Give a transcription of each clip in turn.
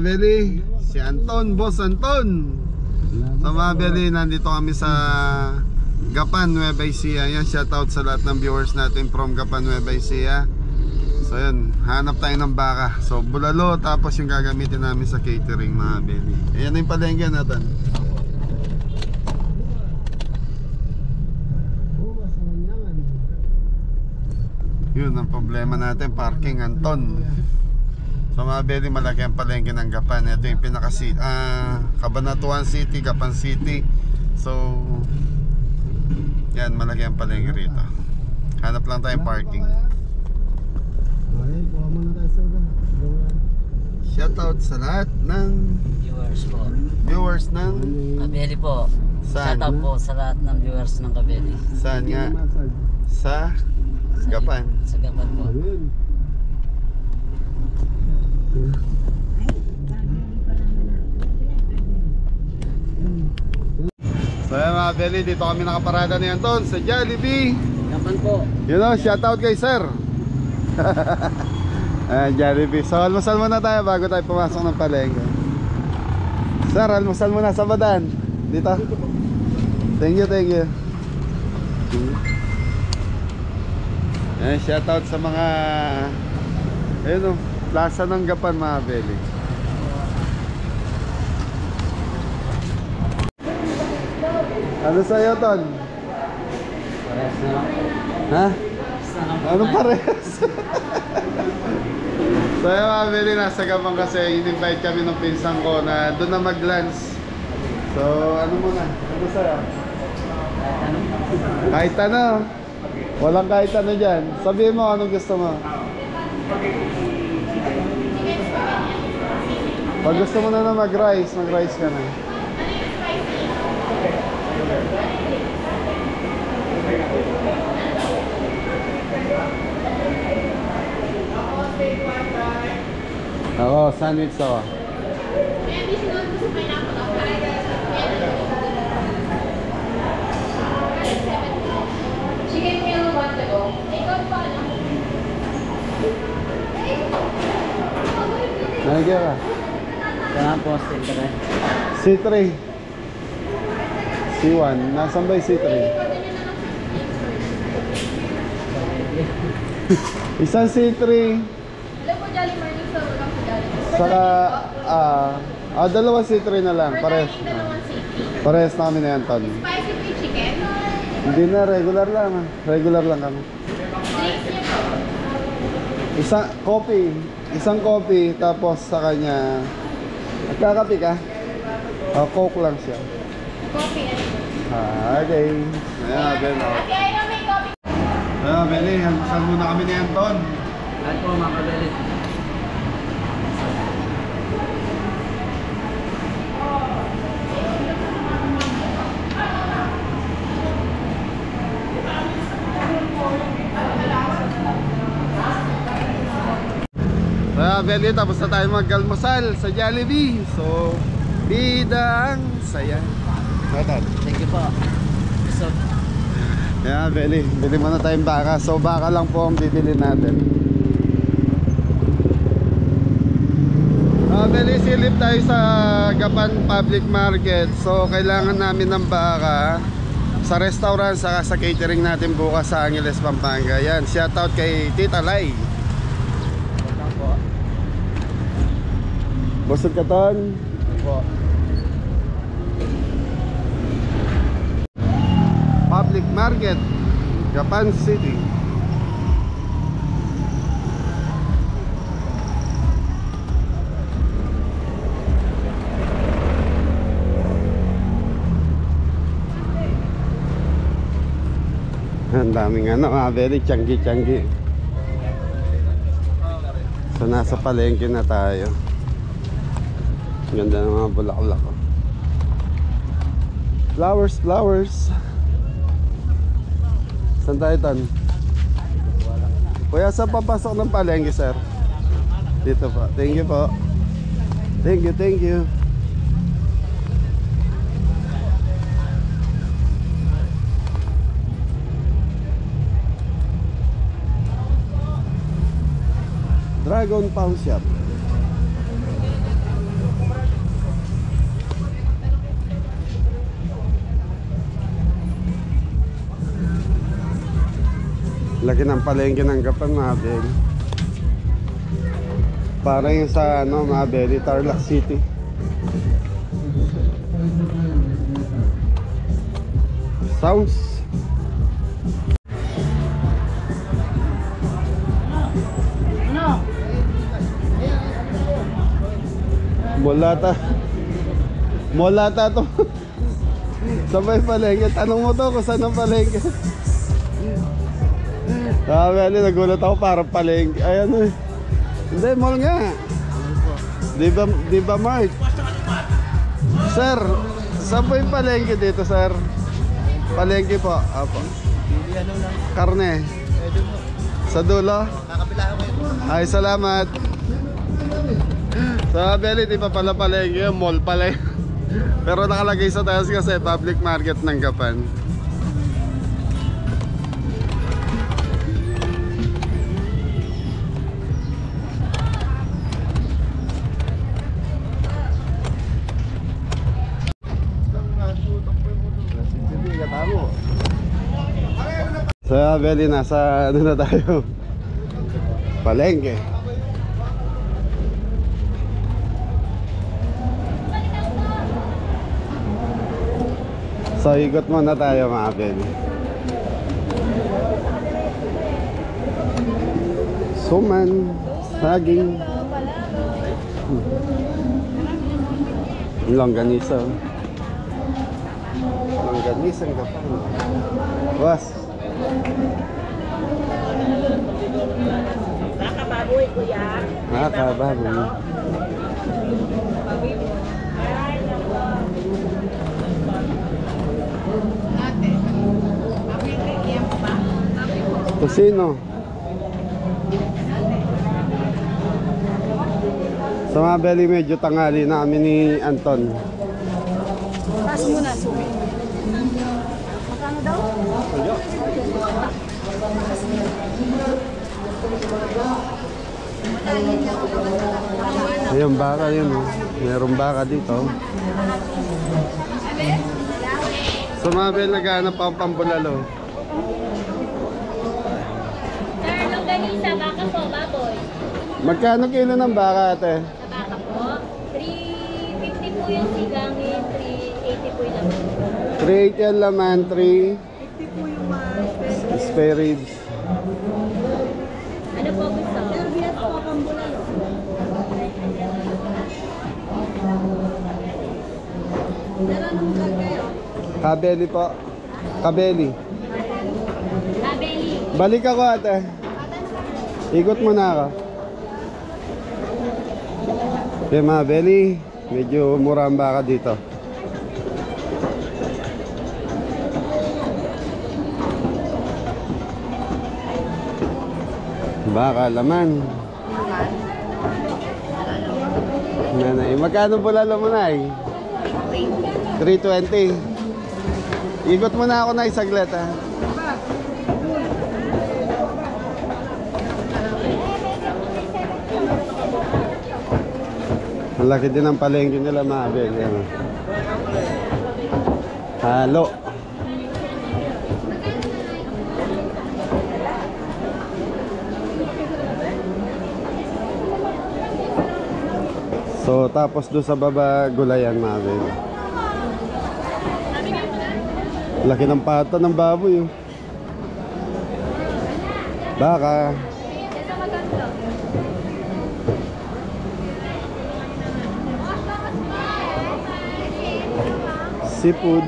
Beli, si Anton, Boss Anton. So mga Beli, nandito kami sa Gapan, Nueva Ecija. Yan, shoutout sa lahat ng viewers natin from Gapan, Nueva Ecija. So yun, hanap tayo ng baka. So bulalo, tapos yung gagamitin namin sa catering mga Beli. Ayan na yung palengke natin. Yun ang problema natin, parking, Anton. So mga Beli, malaki ang palengke ng Gapan. Ito yung Cabanatuan City, Gapan City. So yan, malaki ang palengke rito. Hanap lang tayong parking. Shoutout sa lahat ng viewers ng Kabeli po. Saan? Shoutout po sa lahat ng viewers ng Kabeli. Saan nga? Sa Gapan. Sa Gapan po. So yan mga Beli, dito kami nakaparada ni Anton sa Jollibee. Gapan po. You know, shoutout kay sir. Jollibee. So almusal muna tayo bago tayo pumasok ng palengke. Sir, almusal muna sa badan. Dito. Thank you, thank you. Shoutout sa mga ayun o, plaza ng Gapan mga Beli. Ano sa'yo, Ton? Parehas na. Ha? Anong parehas? So yung mga Beli, nasa Gapan kasi in-invite kami ng pinsan ko na doon na mag-lunch. So ano muna? Ano sa'yo? Kahit ano. Walang kahit ano dyan. Sabihin mo anong gusto mo. Pag gusto mo na mag-rice, mag-rice ka na. Ako, sandwich ako. Chicken meal, want to go? Ikaw pa na. Nagyan ka? Kaya po, C3. C3. C1. Nasaan ba yung C3? Isang C3. Hello po, Jolly Morning. So, welcome to Jolly. Saka, dalawa C3 na lang. Pares. Pares namin na yan, Ton. Spicy free chicken. Hindi na, regular lang. Regular lang kami. Drinks niyo po. Isang coffee, tapos sa kanya, nagkakape ka? Coke lang siya. Coffee and Okay. Ayan, Bel. okay, I don't make coffee. Ayan, Beli. Saan muna kami ni Anton? Kahit po mga Kabeli. Beli, tapos na tayo mag-almusal sa Jollibee. So, bidang saya. Thank you po. So, Yeah, Beli, bili muna tayong baka. So baka lang po ang bibili natin. Beli, silip tayo sa Gapan Public Market. So kailangan namin ng baka sa restaurant saka sa catering natin bukas sa Angeles, Pampanga. Yan, shoutout kay Tita Lai. Busog ka, Ton? po. Public Market, Gapan City. Ang daming very tiyanggi-tiyanggi. So nasa palengke na tayo. Ganda ng mga bulaklak. Flowers, flowers. Saan tayo, Tan? Kuya, saan papasok ng palengke, sir? Dito po. Thank you po. Thank you, thank you. Dragon Pawn Shop. Laki ng palengke ng Gapan, mga beli. Parang yung sa ano, mga beli, Tarlac City. Sounds. Molata to. Sabay palengke. Tanong mo to kung saan ang palengke. Beli, nagulat ako parang palengke. Ayan eh. Hindi, mall nga. Di ba Mark? Sir, saan po yung palengke dito, sir? Palengke po. Apo. Karne. Sa dulo? Ay, salamat. Sa Beli, di pa pala palengke, mall pala. Pero nakalagay sa taas kasi public market ng Gapan. Sa Beli, nasa ano na tayo? Palengke. So ikot muna tayo, mga Beli. Suman, saging, longganisa. Longganisang Gapan. Was. Nakababoy, kuya. Nakababoy. Ate. Happy Kikiyam pa. Happy po. Tosino. Sa mga Beli, medyo tanghali na kami ni Anton. Paso muna, sumi. Magkano daw? Ayun, baka yun, oh. Mayroong baka dito. Sa mga Beli, naghahanap ako pambulalo. Sir, longganisa, baka po, baboy. Magkano kilo ng baka, ate? Sa baka po, 350 po yung sigangin, 380 po yung laman. 380 ang laman, 350 po yung spare ribs. Ano po gusto? Servias po, pambulalo. Sir, anong vlog kayo? Kabeli po. Kabeli. Kabeli. Balik ako, ate. Ikot mo na ako. Okay, mga Beli, medyo mura ang baka dito. Baka laman. Nanay, magkano bulalo mo, Nay? 320. Ikot mo na ako na isaglit, ha. Ang laki din ang palengke nila, mga Beli. Ano? Halo. So tapos doon sa baba, gulayan, mga Beli. Laki ng pata ng baboy, oh. Baka. Seafood.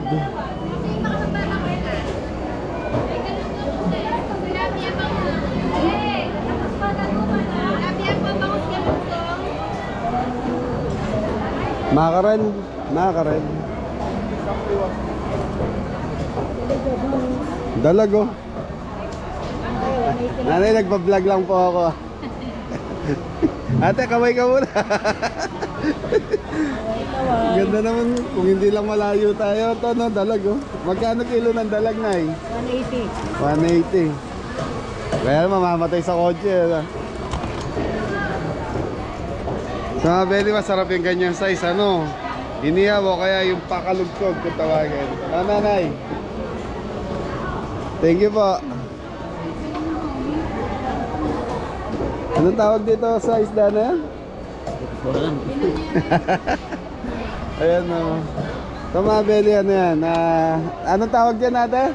Makaren. Makaren. Dalago. Nanay, nagpa-vlog lang po ako. Ate, kamay ka muna. Ganda naman, kung hindi lang malayo tayo. Ito, no, dalag, oh. Magkano kilo ng dalag, Nay? 180. 180. Well, mamamatay sa kotse. Sa mga Beli, masarap yung ganyang size, ano? Inihaw o kaya yung pakalugkog kung tawagin. Nanay. Thank you po. Anong tawag dito sa isda na yan? Puro lang. Ayan o. Ito mga belly, ano yan? Anong tawag dyan natin?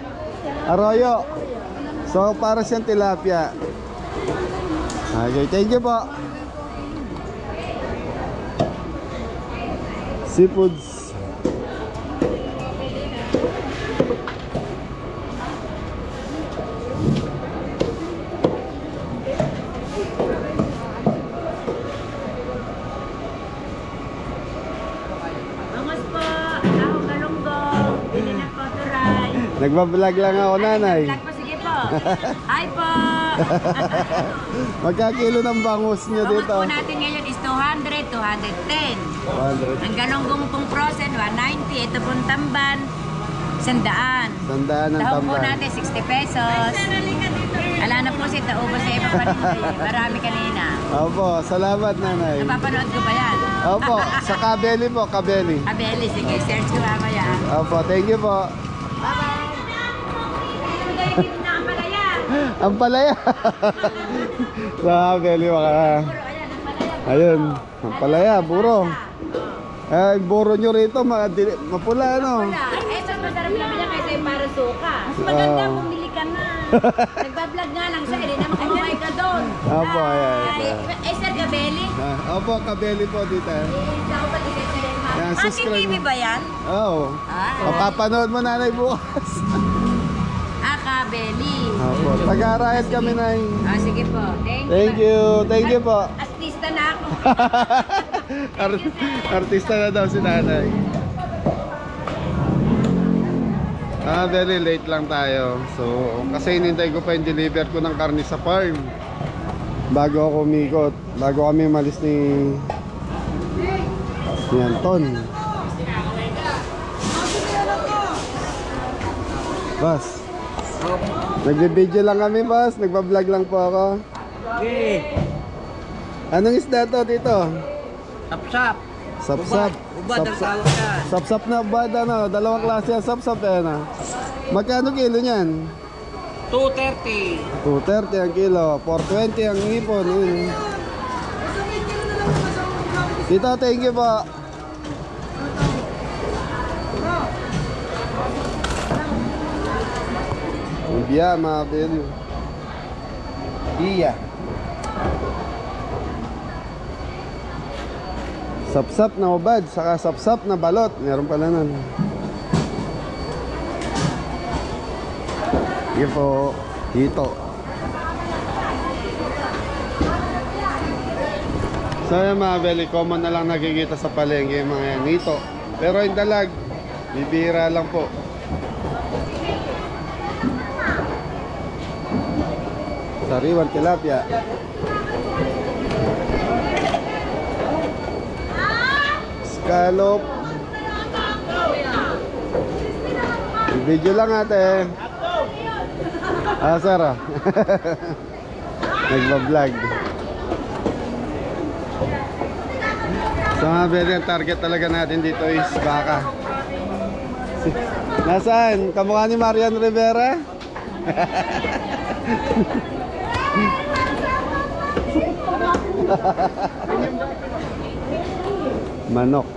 Arroyo. So para siyang tilapia. Okay, thank you po. Seafoods. Bangus po, tahong galunggong, bili ng kotoray. Nagbablog lang ako, nanay. Vlog po, sige po. Hi po. Magkakilo ng bangus nyo Bangus dito? po natin ngayon is 200, 210. 100. Ang galunggong pong frozen, 190. Ito pong tamban, 100. Tandaan ng Tahong po tamban. natin, 60 pesos. Ala na po si Taubos sa iba pa rin. Marami kanina. Opo, salamat nanay. Napapanood ko ba yan? Opo, sa Kabeli po, Kabeli. Abeli, sige, search ko mamaya. Opo, thank you po. Bye-bye. Dito na ang palaya. Ang palaya. Sa Kabeli, Puro, maka... ayan, ang palaya. Ayun, ang palaya, buro. Eh, buro nyo rito, mapula, ano? Wala. Eh, mas masarap naman yan kaysa yung para suka. Mas maganda, bumili ka na. Nagbablog nga lang siya, hindi naman kumamay ka doon. Opo, ayan. Eh, Sir Gabelli? Opo, Kabeli po dito. Ikaw pa din kayo. Yan, Ating subscribe. TV ba yan? Oo. Ah, Mapapanood mo nanay bukas. Kabelli. Opo, taga-riot kami na. Ah, sige po. Thank you, thank you po. Artista na ako. Artista na daw si nanay. Very late lang tayo. So, kasi hinintay ko pa yung deliver ko ng karne sa farm. Bago ako umikot. Bago kami malis ni Anton. Boss, nagbe-video lang kami, boss. Nagba-vlog lang po ako. Okay. Anong isda to dito? Sapsap. Sapsap. Ubad ang tawag yan. Sapsap na ubad, ano? Dalawang klase ang sapsap, eh, ano? Magkano kilo niyan? 230. 230 ang kilo, 420 ang ipon. Yun. Tito, thank you po. Iya, mga belyo. Iya. Sapsap na ubad, saka sapsap na balot. Meron pala nun. Sige po, dito. So yung mga belly, common na lang nakikita sa palengke yung mga yan. Nito. Pero yung dalag, bibira lang po. Sariwan tilapia. Scallop. Video lang ate. Ah, sir. Nagba-vlog. So mga very ang target talaga natin dito is baka. Nasaan? Kamukha ni Marian Rivera? Manok.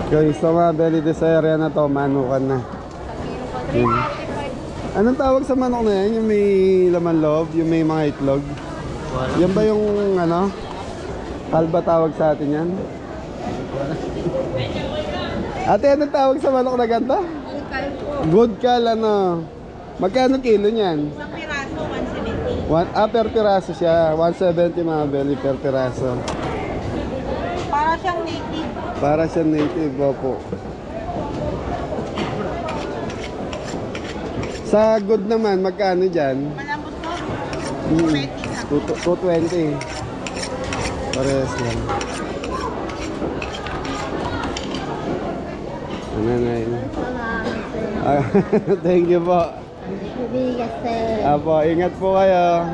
Okay, so mga belly sa area na to, manukan na. Yun. Anong tawag sa manok na yan? Yung may laman loob, yung may mga itlog? Yan ba yung ano? Kalba tawag sa atin yan? Ate, anong tawag sa manok na ganda? Good call, ano? Magkano kilo niyan? Isang piraso, 170. Per piraso siya. 170 mga belly per piraso. Para siyang native. Para siyang native, opo. Sa good naman, magkano dyan? Malambot ko, 220. Parehas lang. Ano na yun? Thank you po. Bigas sir. Apo, ingat po kayo.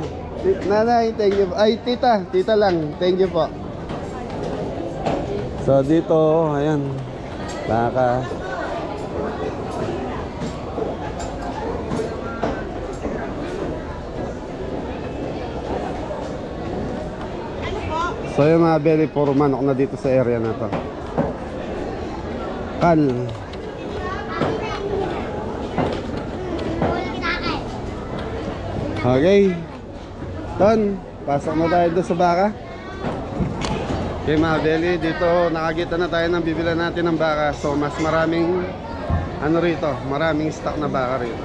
Nanay, thank you. Ay, tita. Tita lang. Thank you po. So, dito, ayan. Baka. So yung mga belly, puro manok na dito sa area na to. Kal. Okay. Ton, pasok na tayo doon sa baka. Okay mga belly, dito nakakita na tayo ng bibilan natin ng baka. So mas maraming ano rito, maraming stock na baka rito.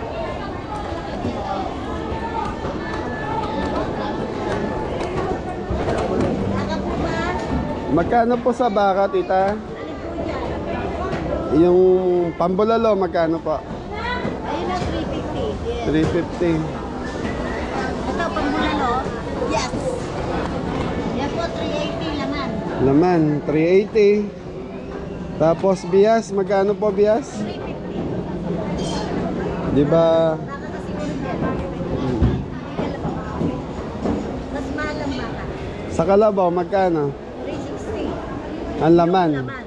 Magkano po sa baka, tita? Yung pambulalo, magkano po? Ayun na, 350. 350. Ito, pambulalo? Yes. Yan po, 380 laman. Laman, 380. Tapos bias, magkano po bias? 350. Di ba? Nakakasiguro yan. Mas mahal ang baka. Sa kalabaw, magkano? 360. Ang laman. Laman.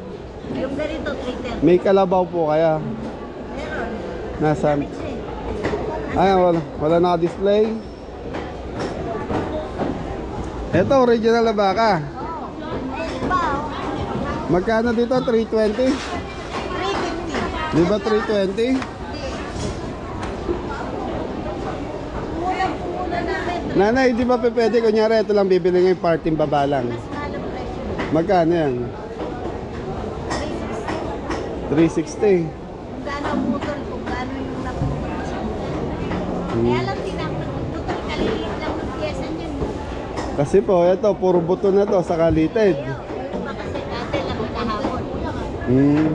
Yung ganito, 330. May kalabaw po kaya? Meron. Nasaan? Ito eh. Ay, wala naka-display. Ito, original na baka. Iba, Magkano dito? 320? 350. Di ba 320? Mula na rin. Nanay, di ba pwede? Kunyari, ito lang bibili ngayong parting baba lang. Mas mahal ang presyo. Magkano yan? 360. 360. Kung gaano ang butol, kung gaano yung naputol siya. Kaya lang tinaputol, kaliliit lang ng pyesa niyan. Kasi po, ito, puro buto na to sa kalited. Ayaw, yung pa kasi dati lang nakahapon. Hmm. Hindi,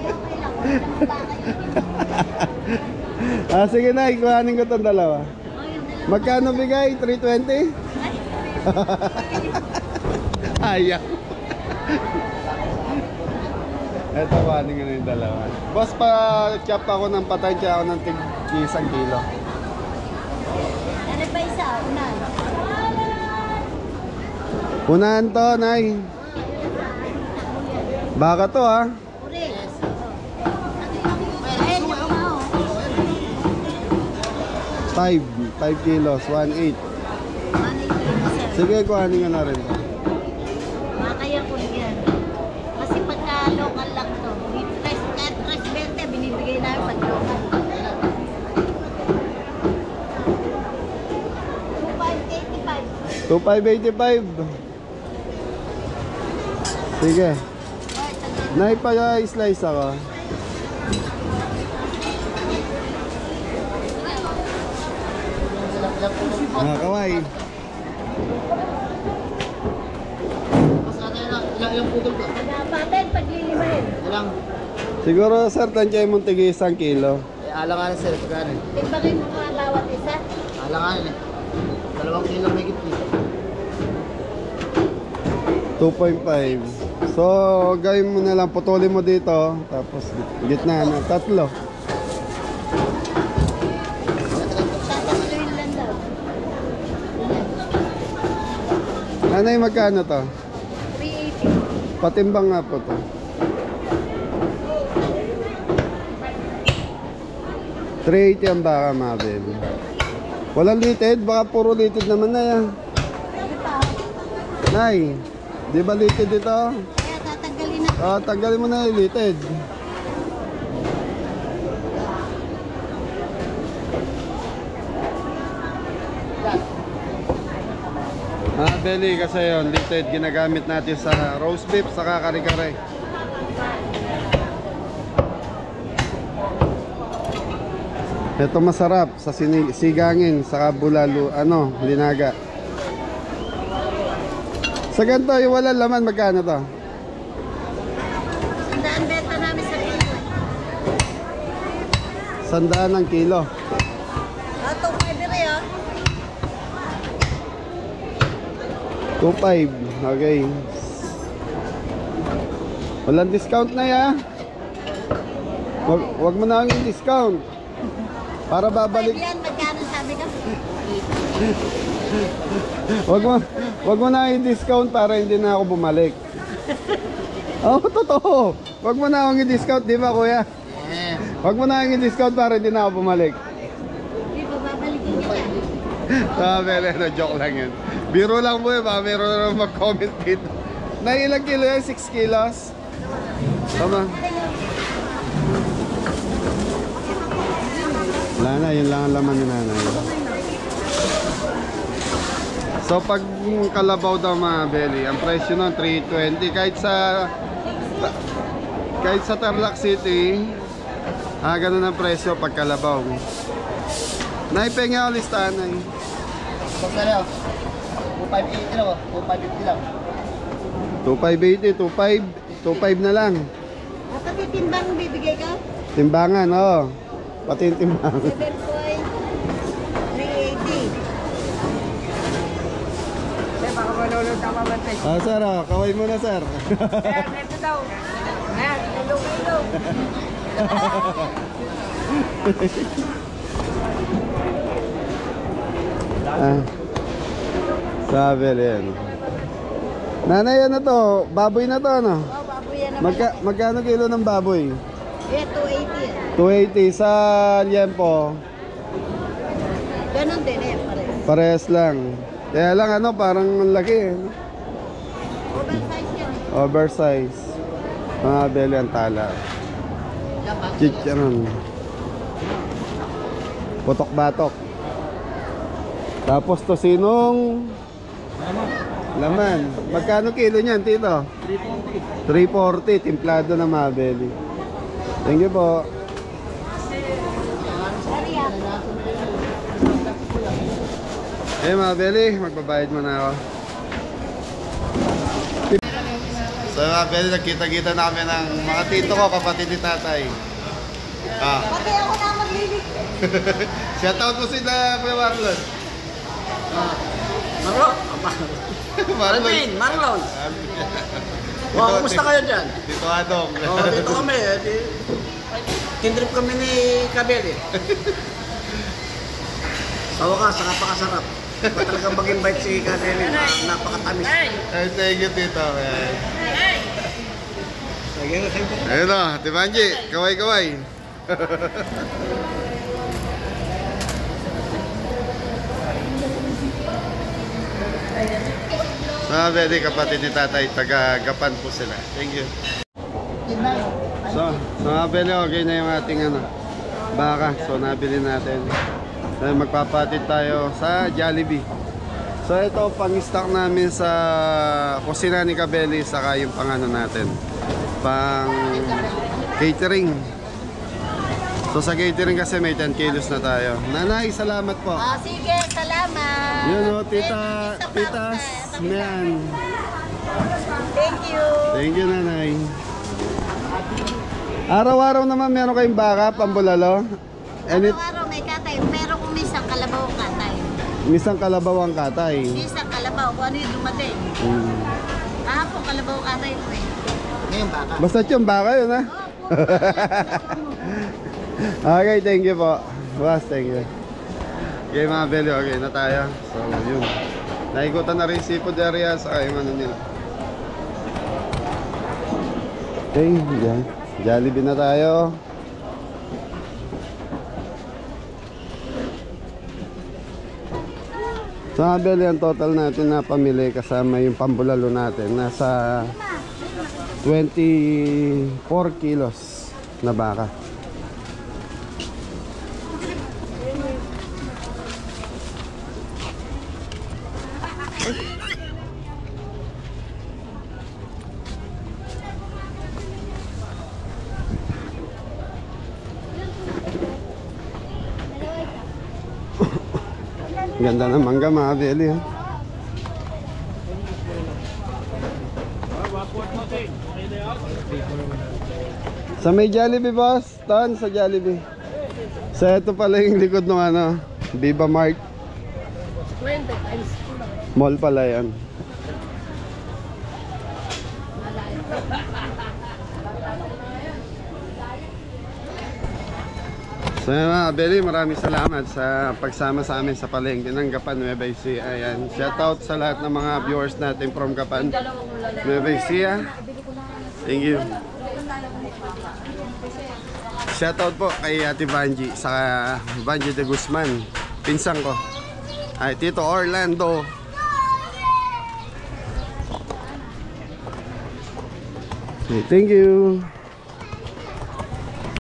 okay lang. Wala namang baka yun. Ah, sige na, ikuhanin ko itong dalawa. Oh, yung dalawa. Magkano bigay? 320? Ayaw. Ito, kuhanin ko na yung dalawa. Boss, pa-chop ako ng patay, tsaka ako ng tig-1 kilo. Ano ba isa? Una. Unahan to, Nay. Baka to, ha? Uri. Ayun yung pa, oh. 5 kilos, 1.8. 180. Sige, kuhanin ko na rin to. Makaya ko yan. Kasi pagka local lang to, kahit 320 binibigay namin pag local. 2,585. 2,585. Sige. Oh, ito na. Nay, pa-slice ako. Mga kaway. Pagkapatin, paglilimahin. Siguro, sir, tansya mong tig 1 kilo. Alanganin sir, pagkano? Tigbakin mo mga bawat isa. Alanganin 2 kilo may gitni. 2.5. So, gawin mo na lang, putulin mo dito. Tapos, gitna na, 3. Tatatuloyin lang daw. Nanay, magkano to? 380. Patimbang nga po to. 380 ang baka, Mabel. Walang litid? Baka puro litid naman na yan. Nay, di ba litid ito? Kaya tatanggalin na. Tanggalin mo na yung litid. Beli kasi yun, litid, ginagamit natin sa roast beef, saka kare-kare. Ito masarap sa sigangin, saka bulalo, linaga. Sa ganito, yung walang laman, magkano to? Sandaan benta namin sa kilo. 100 ang kilo. Ito, pwede rin ah. 2.5, okay. Walang discount na ya. Wag mo na yung discount. Para babalik. Pwede yan, magkano sabi ka? Wag mo na yung discount para hindi na ako bumalik. Oh, totoo. Wag mo na akong i-discount, di ba kuya? Wag mo na akong i-discount para hindi na ako bumalik. Hindi, bababalikin ka yan. Beli, no, joke lang yun. Biro lang po yun, baka meron na naman mag-comment dito. Na ilang kilo yan? 6 kilos? Tama. Wala na, yun lang ang laman ni nanay. So pag kalabaw daw mga Beli, ang presyo nun 320 kahit sa Tarlac City, ganun ang presyo pag kalabaw. Naipengya ko listahan na eh. Box na lang. 2,580 lang. 2,550 lang. 2,580, 2,500 na lang. Pati timbang bibigay ka? Timbangan, oo. Pati yung timbangan. 7.380. Baka malulog ang mamatay. Sir, kaway muna sir. Ito daw. Ayan, ilong-ilong. Sabi rin. Nanay, ano to? Baboy na to, ano? Oh, baboy yan naman. Magkano kilo ng baboy? Eh, 280 yan. 280 sa liempo. Ganon din eh, pares. Parehas lang. Kaya lang ano, parang ang laki eh. Oversize yan eh. Oversize. Mga Beli ang tala. Chicharon. Putok-batok. Tapos tosinong laman. Magkano kilo niyan, Tito? 340. 340, timplado na mga Beli. Thank you po. Eh mga Beli, magbabayad muna ako. So mga Beli, nagkita-kita na kami ng mga tito ko, kapatid ni tatay. Pati ako na maglilig. Shoutout mo sila, Kuya Marlon. Marlon. Marlon. Alvin, Marlon. Wow, kumusta kayo dyan? Tito Adong. Dito kami. Kindrip kami ni Kabeli. Sa wakas, napakasarap. Ba talagang mag-invite si Kabeli, napakatamis. Ay, thank you, Tito. Ayun o, Tibanji, kaway-kaway. Mga Beli, kapatid ni tatay, taga-Gapan po sila. Thank you. So mga Beli, okay na yung ating baka. So nabili natin. So magpapatid tayo sa Jollibee. So ito pang-stock namin sa kusina ni Kabeli, saka yung pang natin, pang catering. So sa catering kasi may 10 kilos na tayo. Nanay, salamat po. Oh, sige, salamat. Yun o, titas, man. Thank you. Thank you, nanay. Araw-araw naman meron kayong baka, pambulalo. Araw-araw may katay, pero kung minsan kalabaw katay. Misang kalabaw ang katay. Minsan kalabaw, kung ano yung dumating. Kahapon kalabaw katay ko eh. Ngayon baka. Basta yung baka yun, ha? Okay, thank you po. Boss, thank you. Okay mga Beli, okay na tayo. So yun, naikutan na rin seafood area sa yung ano nila. Okay, yan. Jollibee na tayo. So mga Beli, ang total natin na pamili kasama yung pambulalo natin, nasa 24 kilos na baka. Ganda ng mangga mga Beli, ha? Sa may Jollibee, boss. Tan sa Jollibee. Sa ito pala yung likod ng Viva Mart. Mall pala yan. So mga Beli, maraming salamat sa pagsama sa amin sa palengke ng Gapan, Nueva Ecija. Ayan, shoutout sa lahat ng mga viewers natin from Gapan, Nueva Ecija. Thank you. Shoutout po kay Ate Vanji, sa Vanji de Guzman, pinsang ko. Ay, Tito Orlando. Okay, thank you.